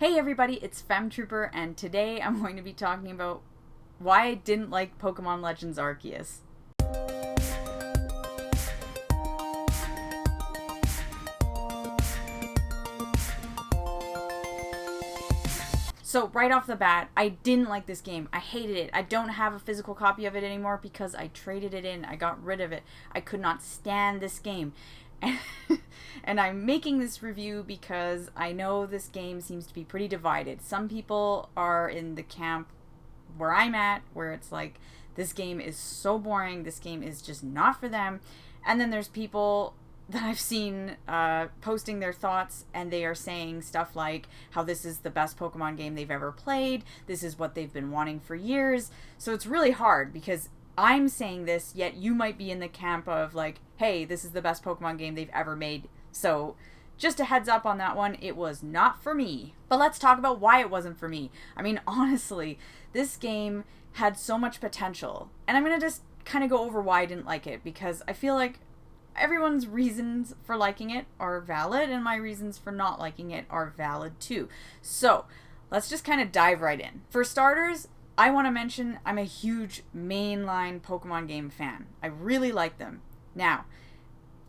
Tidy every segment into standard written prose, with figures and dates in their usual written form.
Hey everybody, it's Femtrooper, and today I'm going to be talking about why I didn't like Pokemon Legends Arceus. So right off the bat, I didn't like this game. I hated it. I don't have a physical copy of it anymore because I traded it in. I got rid of it. I could not stand this game. And I'm making this review because I know this game seems to be pretty divided. Some people are in the camp where I'm at, where it's like, this game is so boring, this game is just not for them. And then there's people that I've seen posting their thoughts, and they are saying stuff like how this is the best Pokemon game they've ever played, this is what they've been wanting for years. So it's really hard because I'm saying this, yet you might be in the camp of like, hey, this is the best Pokemon game they've ever made. So just a heads up on that one, it was not for me. But let's talk about why it wasn't for me. I mean, honestly, this game had so much potential. And I'm going to just kind of go over why I didn't like it, because I feel like everyone's reasons for liking it are valid, and my reasons for not liking it are valid too. So let's just kind of dive right in. For starters, I want to mention I'm a huge mainline Pokemon game fan. I really like them. Now,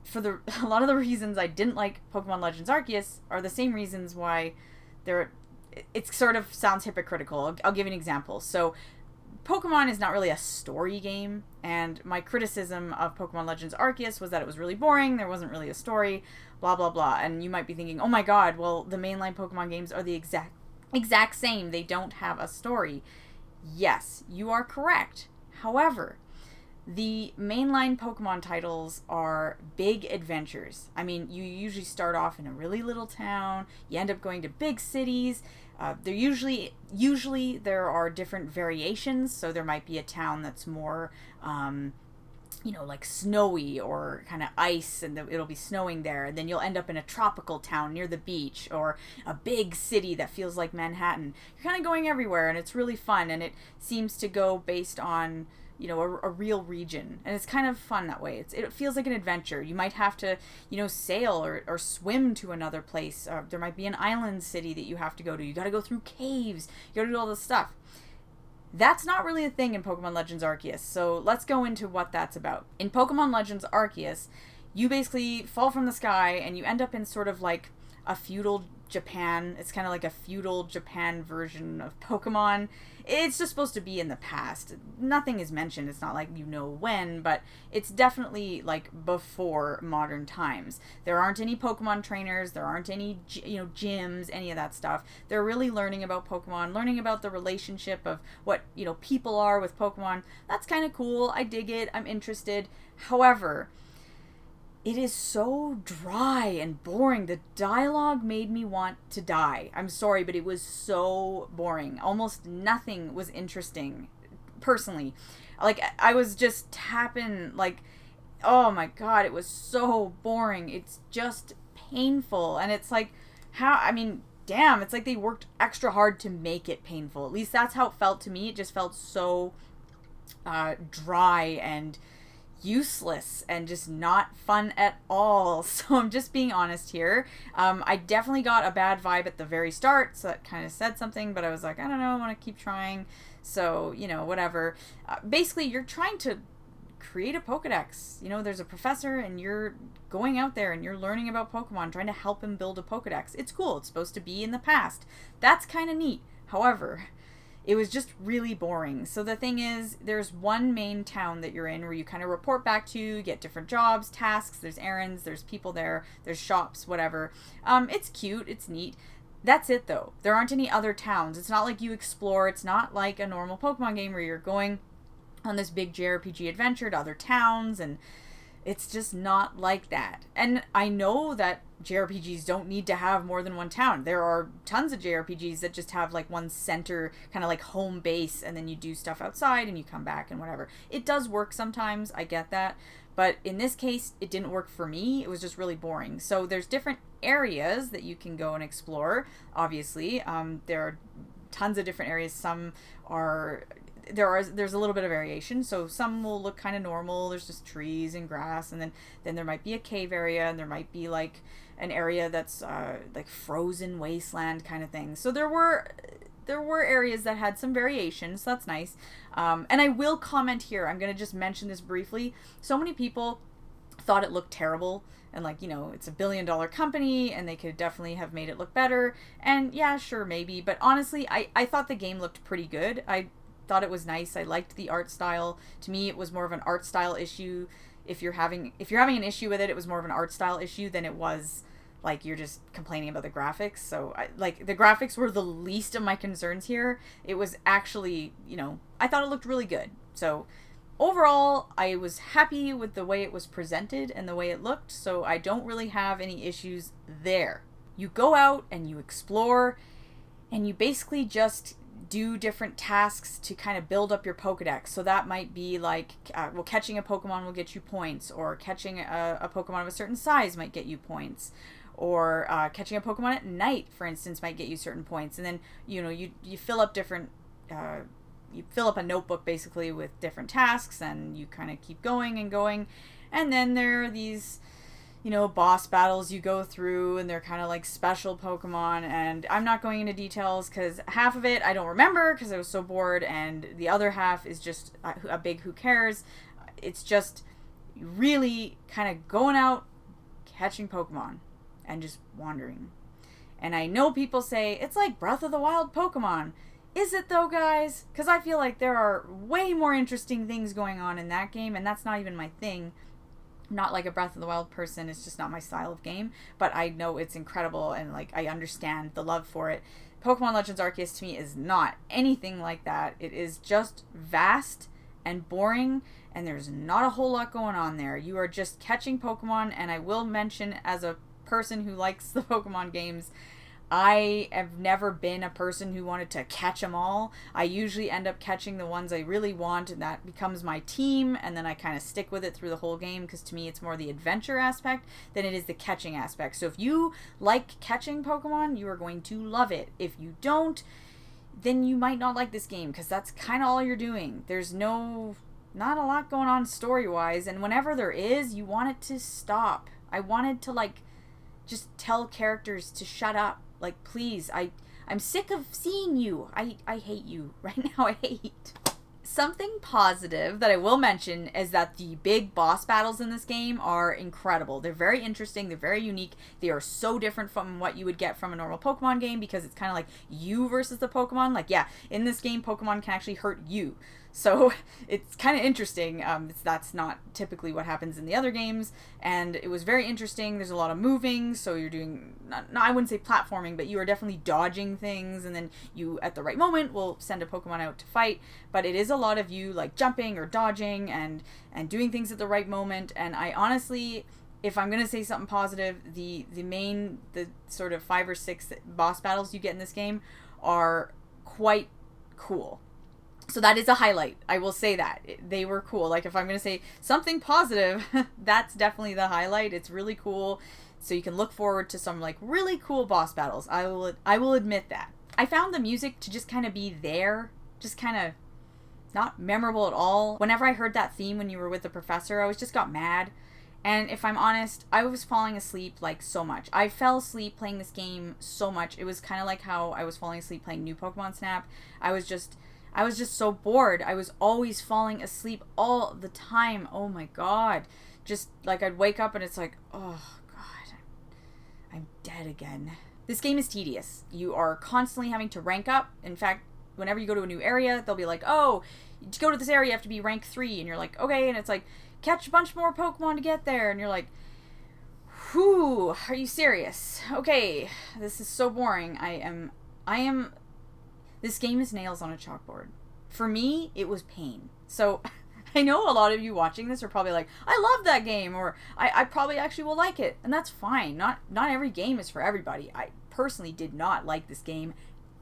for a lot of the reasons I didn't like Pokemon Legends Arceus are the same reasons why it sort of sounds hypocritical. I'll give you an example. So, Pokemon is not really a story game, and my criticism of Pokemon Legends Arceus was that it was really boring, there wasn't really a story, blah blah blah. And you might be thinking, oh my god, well, the mainline Pokemon games are the exact same. They don't have a story. Yes, you are correct. However, the mainline Pokemon titles are big adventures. I mean, you usually start off in a really little town, you end up going to big cities. There usually there are different variations, so there might be a town that's more like snowy or kind of ice, and it'll be snowing there, and then you'll end up in a tropical town near the beach, or a big city that feels like Manhattan. You're kind of going everywhere, and it's really fun, and it seems to go based on a real region, and it's kind of fun that way. It feels like an adventure. You might have to sail or swim to another place. There might be an island city that you have to go to. You got to go through caves. You got to do all this stuff. That's not really a thing in Pokemon Legends Arceus, so let's go into what that's about. In Pokemon Legends Arceus, you basically fall from the sky and you end up in sort of like a feudal Japan. It's kind of like a feudal Japan version of Pokemon. It's just supposed to be in the past. Nothing is mentioned. It's not like you know when, but it's definitely like before modern times. There aren't any Pokemon trainers. There aren't any gyms, any of that stuff. They're really learning about Pokemon, learning about the relationship of what people are with Pokemon. That's kind of cool. I dig it. I'm interested. However, it is so dry and boring. The dialogue made me want to die. I'm sorry, but it was so boring. Almost nothing was interesting, personally. Like, I was just tapping, like, oh my god, it was so boring. It's just painful. And it's like, damn, it's like they worked extra hard to make it painful. At least that's how it felt to me. It just felt so dry and useless and just not fun at all. So I'm just being honest here. I definitely got a bad vibe at the very start, so that kind of said something, but I was like, I don't know, I want to keep trying. So, whatever. Basically, you're trying to create a Pokedex. There's a professor and you're going out there and you're learning about Pokemon, trying to help him build a Pokedex. It's cool. It's supposed to be in the past. That's kind of neat. However, it was just really boring. So the thing is, there's one main town that you're in where you kind of report back to, you get different jobs, tasks, there's errands, there's people there, there's shops, whatever. It's cute, it's neat. That's it though. There aren't any other towns. It's not like you explore. It's not like a normal Pokemon game where you're going on this big JRPG adventure to other towns, and it's just not like that. And I know that JRPGs don't need to have more than one town. There are tons of JRPGs that just have like one center, kind of like home base, and then you do stuff outside and you come back and whatever. It does work sometimes, I get that. But in this case, it didn't work for me. It was just really boring. So there's different areas that you can go and explore, obviously. There are tons of different areas. Some are there's a little bit of variation. So some will look kind of normal. There's just trees and grass, and then there might be a cave area, and there might be like an area that's like frozen wasteland kind of thing. So there were areas that had some variations. So that's nice. And I will comment here. I'm going to just mention this briefly. So many people thought it looked terrible. And like, it's $1 billion company and they could definitely have made it look better. And yeah, sure, maybe. But honestly, I thought the game looked pretty good. I thought it was nice. I liked the art style. To me, it was more of an art style issue. If you're having an issue with it, it was more of an art style issue than it was like you're just complaining about the graphics. So the graphics were the least of my concerns here. It was actually, I thought it looked really good. So overall, I was happy with the way it was presented and the way it looked. So I don't really have any issues there. You go out and you explore and you basically just do different tasks to kind of build up your Pokedex. So that might be like, catching a Pokemon will get you points, or catching a Pokemon of a certain size might get you points, or catching a Pokemon at night, for instance, might get you certain points. And then, you fill up different, you fill up a notebook basically with different tasks, and you kind of keep going and going. And then there are these, boss battles you go through, and they're kind of like special Pokemon, and I'm not going into details because half of it I don't remember because I was so bored, and the other half is just a big who cares. It's just really kind of going out, catching Pokemon, and just wandering. And I know people say, it's like Breath of the Wild Pokemon. Is it though, guys? Because I feel like there are way more interesting things going on in that game, and that's not even my thing. Not like a Breath of the Wild person, it's just not my style of game, but I know it's incredible, and like I understand the love for it. Pokemon Legends Arceus to me is not anything like that. It is just vast and boring, and there's not a whole lot going on there. You are just catching Pokemon, and I will mention, as a person who likes the Pokemon games, I have never been a person who wanted to catch them all. I usually end up catching the ones I really want, and that becomes my team, and then I kind of stick with it through the whole game, because to me it's more the adventure aspect than it is the catching aspect. So if you like catching Pokemon, you are going to love it. If you don't, then you might not like this game, because that's kind of all you're doing. There's not a lot going on story-wise, and whenever there is, you want it to stop. I wanted to just tell characters to shut up. Like, please, I'm sick of seeing you. I hate you. Right now, I hate. Something positive that I will mention is that the big boss battles in this game are incredible. They're very interesting. They're very unique. They are so different from what you would get from a normal Pokemon game, because it's kind of like you versus the Pokemon. Like, yeah, in this game, Pokemon can actually hurt you. So it's kind of interesting. That's not typically what happens in the other games, and it was very interesting. There's a lot of moving, so you're doing, I wouldn't say platforming, but you are definitely dodging things, and then you, at the right moment, will send a Pokemon out to fight. But it is a lot of you like jumping or dodging and doing things at the right moment. And I honestly, if I'm going to say something positive, the sort of 5 or 6 boss battles you get in this game are quite cool. So that is a highlight. I will say that. They were cool. Like, if I'm going to say something positive, that's definitely the highlight. It's really cool. So you can look forward to some, like, really cool boss battles. I will admit that. I found the music to just kind of be there. Just kind of not memorable at all. Whenever I heard that theme when you were with the professor, I just got mad. And if I'm honest, I was falling asleep, like, so much. I fell asleep playing this game so much. It was kind of like how I was falling asleep playing New Pokemon Snap. I was just so bored. I was always falling asleep all the time. Oh my god. Just like I'd wake up and it's like, oh god, I'm dead again. This game is tedious. You are constantly having to rank up. In fact, whenever you go to a new area, they'll be like, oh, to go to this area you have to be rank 3. And you're like, okay. And it's like, catch a bunch more Pokemon to get there. And you're like, whew, are you serious? Okay, this is so boring. I am This game is nails on a chalkboard. For me, it was pain. So I know a lot of you watching this are probably like, I love that game, or I probably actually will like it. And that's fine. Not every game is for everybody. I personally did not like this game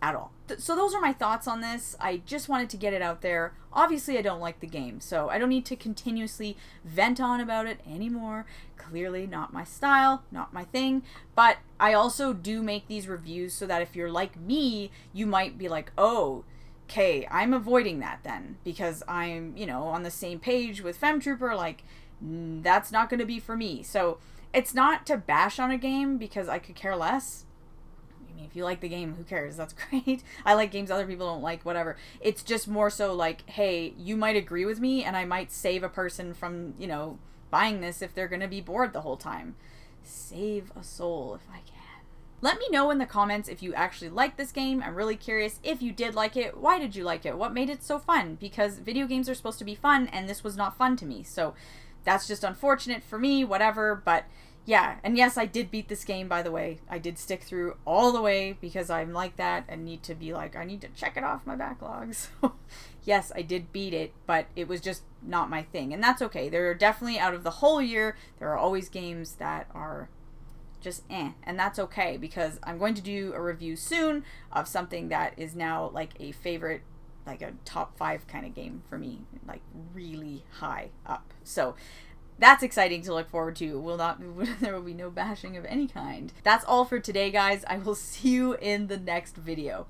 at all. So those are my thoughts on this. I just wanted to get it out there. Obviously, I don't like the game, so I don't need to continuously vent on about it anymore. Clearly not my style, not my thing. But I also do make these reviews so that if you're like me, you might be like, oh, okay, I'm avoiding that then, because I'm, on the same page with Femtrooper, like, that's not going to be for me. So It's not to bash on a game because I could care less. I mean, if you like the game, who cares? That's great. I like games other people don't like, whatever. It's just more so like, hey, you might agree with me and I might save a person from, you know, buying this if they're going to be bored the whole time. Save a soul if I can. Let me know in the comments if you actually like this game. I'm really curious. If you did like it, why did you like it? What made it so fun? Because video games are supposed to be fun, and this was not fun to me. So that's just unfortunate for me, whatever. But yeah, and yes, I did beat this game, by the way. I did stick through all the way because I'm like that and need to be like, I need to check it off my backlogs. Yes, I did beat it, but it was just not my thing. And that's okay. There are definitely, out of the whole year, there are always games that are just and that's okay, because I'm going to do a review soon of something that is now like a favorite, like a top 5 kind of game for me, like really high up. So that's exciting to look forward to. There will be no bashing of any kind. That's all for today, guys. I will see you in the next video.